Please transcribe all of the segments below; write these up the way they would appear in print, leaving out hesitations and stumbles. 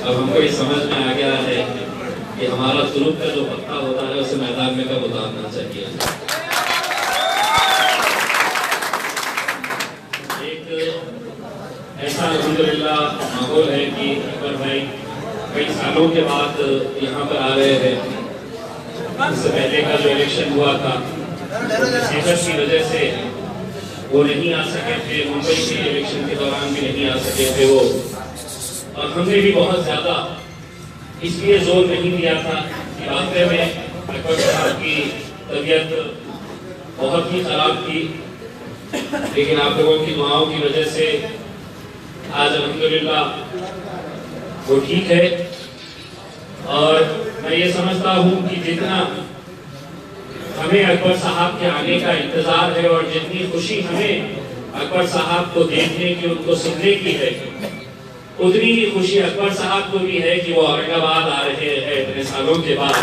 अब हमको ये समझ में आ गया है कि हमारा जुल्म का जो पत्ता होता है उसे मैदान में कब उतारना चाहिए। एक ऐसा अल्हम्दुलिल्लाह माहौल है कि अकबर भाई कई सालों के बाद यहाँ पर आ रहे हैं। इससे पहले का जो इलेक्शन हुआ था सेहत की वजह से वो नहीं आ सके थे, मुंबई के इलेक्शन के दौरान भी नहीं आ सके थे वो, और हमने भी बहुत ज्यादा इसलिए जोर नहीं दिया था कि वाकई में अकबर साहब की तबीयत बहुत ही खराब थी, लेकिन आप लोगों की दुआओं की वजह से आज अल्हम्दुलिल्लाह वो ठीक है। और मैं ये समझता हूँ कि जितना हमें अकबर साहब के आने का इंतजार है और जितनी खुशी हमें अकबर साहब को देखने की, उनको सुनने की है, उतनी ही खुशी अकबर साहब को भी है कि वो औरंगाबाद आ रहे हैं इतने सालों के बाद।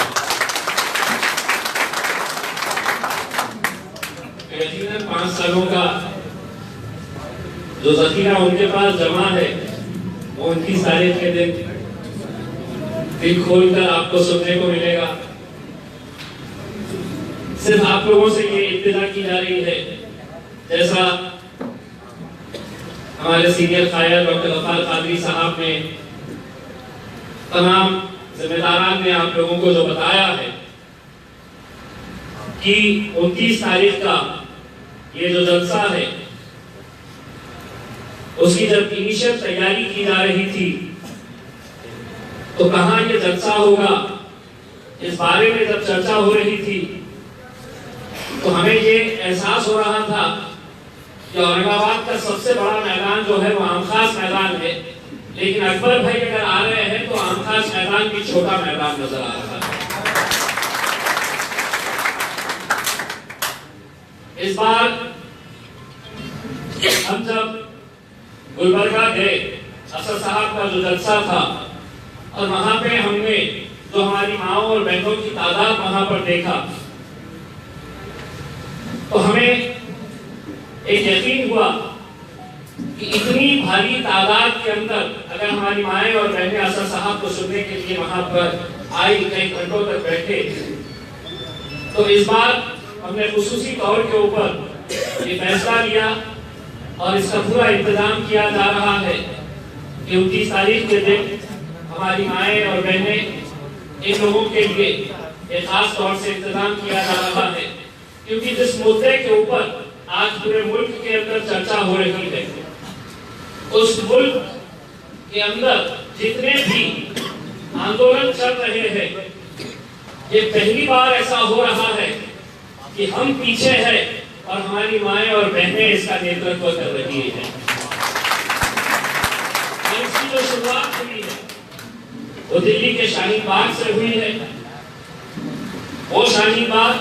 यकीनन 5 सालों का जो जखीरा उनके पास जमा है वो 29 तारीख के दिन दिल खोलकर आपको सुनने को मिलेगा। सिर्फ आप लोगों से ये इल्तिजा की जा रही है, जैसा हमारे सीनियर कायर डॉक्टर गफ्फार कादरी साहब ने, तमाम जिम्मेदारान ने आप लोगों को जो बताया है कि 29 तारीख का ये जो जलसा है उसकी जब इनिशियल तैयारी की जा रही थी तो कहाँ ये जलसा होगा, इस बारे में जब चर्चा हो रही थी तो हमें ये एहसास हो रहा था कि औरंगाबाद का सबसे बड़ा मैदान जो है वो आमखास मैदान है, लेकिन अकबर भाई अगर आ रहे हैं तो आमखास मैदान भी छोटा मैदान नजर आ रहा है। इस बार हम जब गुलबर्गा गए, असद साहब का जो जलसा था, और वहां पे हमने जो हमारी माओ और बहनों की तादाद वहां पर देखा तो हमें एक यकीन हुआ कि इतनी भारी तादाद के अंदर अगर हमारी माएं और बहनें असद साहब को सुनने के लिए वहां पर आई, कई घंटों तक बैठे, तो इस बार हमने खुसूसी तौर के ऊपर ये फैसला लिया और इसका पूरा इंतजाम किया जा रहा है कि 29 तारीख के दिन हमारी माएं और बहनें, इन लोगों के लिए एक खास तौर से इंतजाम किया जा रहा है, क्योंकि जिस मुद्दे के ऊपर आज पूरे मुल्क के अंदर चर्चा हो रही है, उस मुल्क के अंदर जितने भी आंदोलन चल रहे हैं, ये पहली बार ऐसा हो रहा है कि हम पीछे हैं और हमारी माएं और बहनें इसका नेतृत्व कर रही हैं। इसकी जो शुरुआत हुई है वो दिल्ली के शाहीन बाग से हुई है। वो शाहीन बाग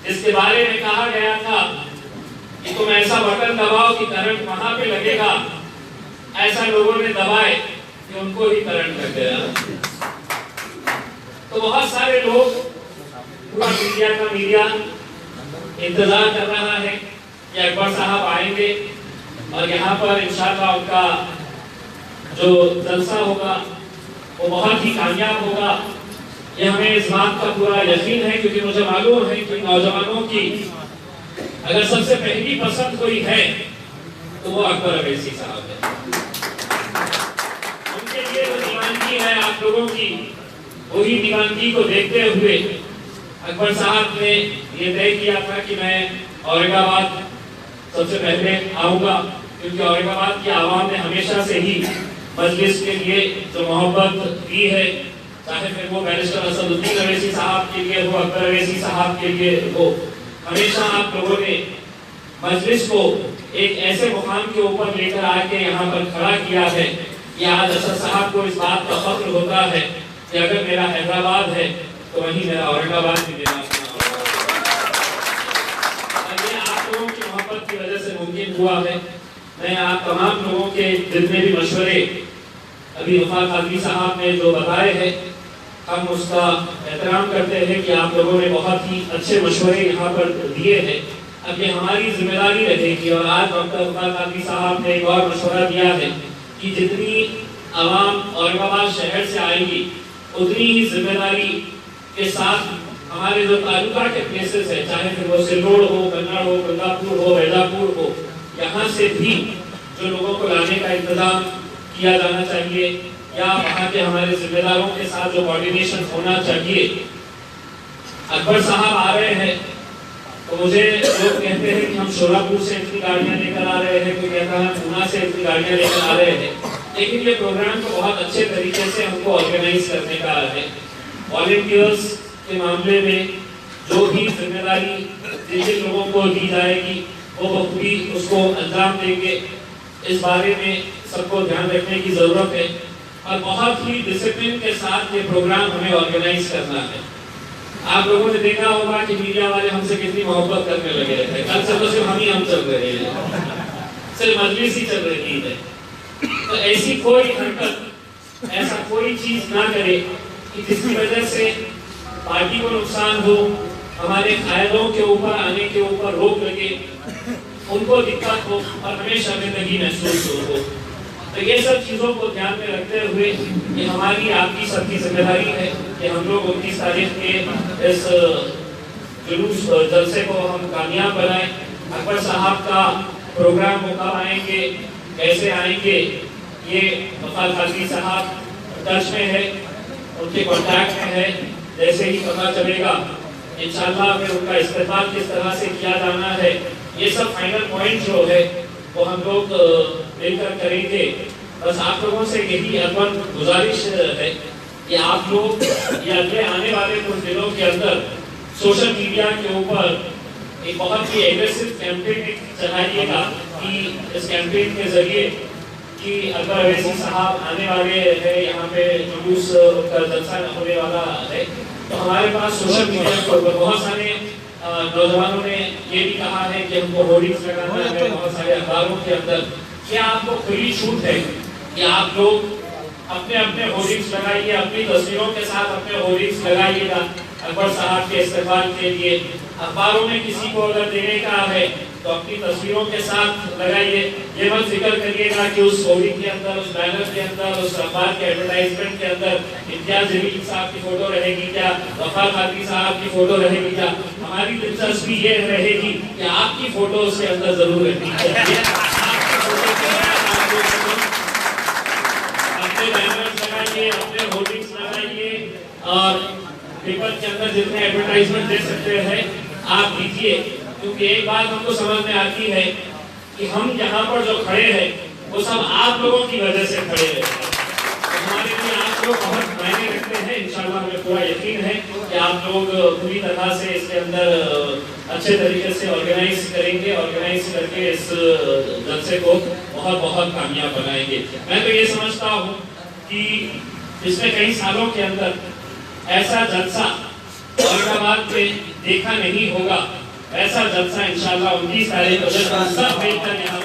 जिसके बारे में कहा गया था कि तुम ऐसा बटन दबाओ कि करंट वहां पे लगेगा, ऐसा लोगों ने दबाए कि उनको ही करंट लग गया। तो बहुत सारे लोग, पूरा मीडिया इंतजार कर रहा है कि अकबर साहब आएंगे और यहाँ पर इंशाअल्लाह उनका जो जलसा होगा वो बहुत ही कामयाब होगा। ये हमें इस बात का पूरा यकीन है, क्योंकि मुझे मालूम है कि नौजवानों की अगर सबसे पहली पसंद कोई है तो वो अकबर अवैसी साहब है। उनके लिए जो दीवानगी है आप लोगों की, वही दीवानगी को देखते हुए अकबर साहब ने ये तय किया था कि मैं औरंगाबाद सबसे पहले आऊंगा, क्योंकि औरंगाबाद की आवाम ने हमेशा से ही मजलिस के लिए जो मोहब्बत दी है, चाहे फिर वो बैरिस्टर असदुद्दीन अवैसी साहब के लिए हो, अकबर अवैसी साहब के लिए हो, हमेशा आप लोगों ने मजलिस को एक ऐसे मुकाम के ऊपर लेकर आके यहाँ पर खड़ा किया है कि आज असद साहब को इस बात का फख्र होता है कि अगर मेरा हैदराबाद है तो वहीं मेरा औरंगाबाद भी मेरा ये आप लोगों की मोहब्बत की वजह से मुमकिन हुआ है। मैं आप तमाम लोगों के जितने भी मशवरे अभी गफ्फार कादरी साहब ने जो बताए हैं, हम उसका एहतराम करते हैं कि आप लोगों ने बहुत ही अच्छे मशवरे यहाँ पर दिए हैं। अब ये हमारी जिम्मेदारी रहेगी, और आज डॉक्टर गफ्फार कादरी साहब ने एक और मशवरा दिया है कि जितनी आवाम औरंगाबाद शहर से आएगी उतनी ही जिम्मेदारी के साथ हमारे जो तालुका के प्लेसेस है, चाहे फिर वो सिल्लोड हो, कन्नड़ हो, गंगापुर हो, वैजापुर हो, यहाँ से भी जो लोगों को लाने का इंतजाम किया जाना चाहिए या वहाँ के हमारे जिम्मेदारों के साथ जो कोऑर्डिनेशन होना चाहिए। अकबर साहब आ रहे हैं तो मुझे लोग कहते हैं कि हम शोलापुर से इतनी गाड़ियां लेकर आ रहे हैं, कोई कहता है पूना से इतनी गाड़ियां लेकर आ रहे हैं, लेकिन ये प्रोग्राम को बहुत अच्छे तरीके से हमको ऑर्गेनाइज करने का है। वॉलंटियर्स के मामले में जो भी जिम्मेदारी जिन लोगों को दी जाएगी वो बखूबी उसको अंजाम देंगे। इस बारे में सबको ध्यान रखने की जरूरत है और बहुत ही डिसिप्लिन के साथ ये प्रोग्राम हमें ऑर्गेनाइज करना है। आप लोगों ने देखा होगा कि मीडिया वाले हमसे कितनी मोहब्बत करने लगे थे। कल से तो सिर्फ हम चल रहे हैं, सिर्फ मजलिस ही चल रही है। तो ऐसी कोई हरकत, ऐसा कोई चीज ना करे कि जिसकी वजह से पार्टी को नुकसान हो, हमारे कायदों के ऊपर आने के ऊपर रोक लगे, उनको दिक्कत हो और हमें शर्मिंदगी महसूस हो। तो ये सब चीजों को ध्यान में रखते हुए ये हमारी आपकी सबकी जिम्मेदारी है कि हम लोग 29 तारीख के इस जुलूस जलसे को हम कामयाब बनाएं। अकबर साहब का प्रोग्राम वो कब आएंगे, कैसे आएंगे, ये वफाद खालवी साहब टच में है, उनके कॉन्टैक्ट में है। जैसे ही पता चलेगा इंशाल्लाह फिर उनका इस्तेमाल किस तरह से किया जाना है, ये सब फाइनल पॉइंट जो है वो हम लोग मिलकर करेंगे। बस आप लोगों से यही अपन गुजारिश है कि आप लोग ये अगले आने वाले कुछ दिनों के अंदर सोशल मीडिया के ऊपर एक बहुत ही एग्रेसिव कैंपेन चलाइएगा कि इस कैंपेन के जरिए कि अकबर अवैसी साहब आने वाले हैं, यहाँ पे जुलूस उनका जलसा होने वाला है। तो हमारे पास सोशल मीडिया के ऊपर बहुत सारे नौजवानों ने ये भी कहा है कि हमको होर्डिंग्स लगाना है बहुत सारे अखबारों के अंदर। क्या आपको खुली छूट है कि आप लोग अपने अपने होर्डिंग्स लगाइए, अपनी तस्वीरों के साथ अपने होर्डिंग्स लगाइएगा अकबर साहब के इस्तेमाल के लिए। अखबारों में किसी को अगर देने का है तो अपनी तस्वीरों के साथ लगाइए। ये मत जिक्र करिएगा कि उस होर्डिंग के अंदर, उस बैनर के अंदर, उस अखबार के एडवर्टाइजमेंट के अंदर इम्तियाज जलील साहब की फोटो रहेगी क्या, वफाद खालवी साहब की फोटो रहेगी क्या। हमारी दिलचस्पी ये रहेगी कि आपकी फोटो उसके अंदर जरूर रहनी चाहिए। अपने बैनर्स लगाइए, अपने होर्डिंग्स लगाइए और पेपर के अंदर जितने एडवर्टाइजमेंट दे सकते हैं आप दीजिए। क्योंकि एक बात हमको समझ में आती है कि हम यहाँ पर जो खड़े हैं वो सब आप लोगों की वजह से खड़े हैं। हमारे लिए आप लोग बहुत मायने रखते हैं। इंशाल्लाह हमें पूरा यकीन है कि आप लोग पूरी तरह से इसके अंदर अच्छे तरीके से ऑर्गेनाइज करेंगे, ऑर्गेनाइज करके इस जलसे को बहुत बहुत कामयाब बनाएंगे। मैं तो ये समझता हूँ कि पिछले कई सालों के अंदर ऐसा जलसा औरंगाबाद में देखा नहीं होगा। ऐसा जलसा इंशाल्लाह 29 तारीख को सब मिलकर यहाँ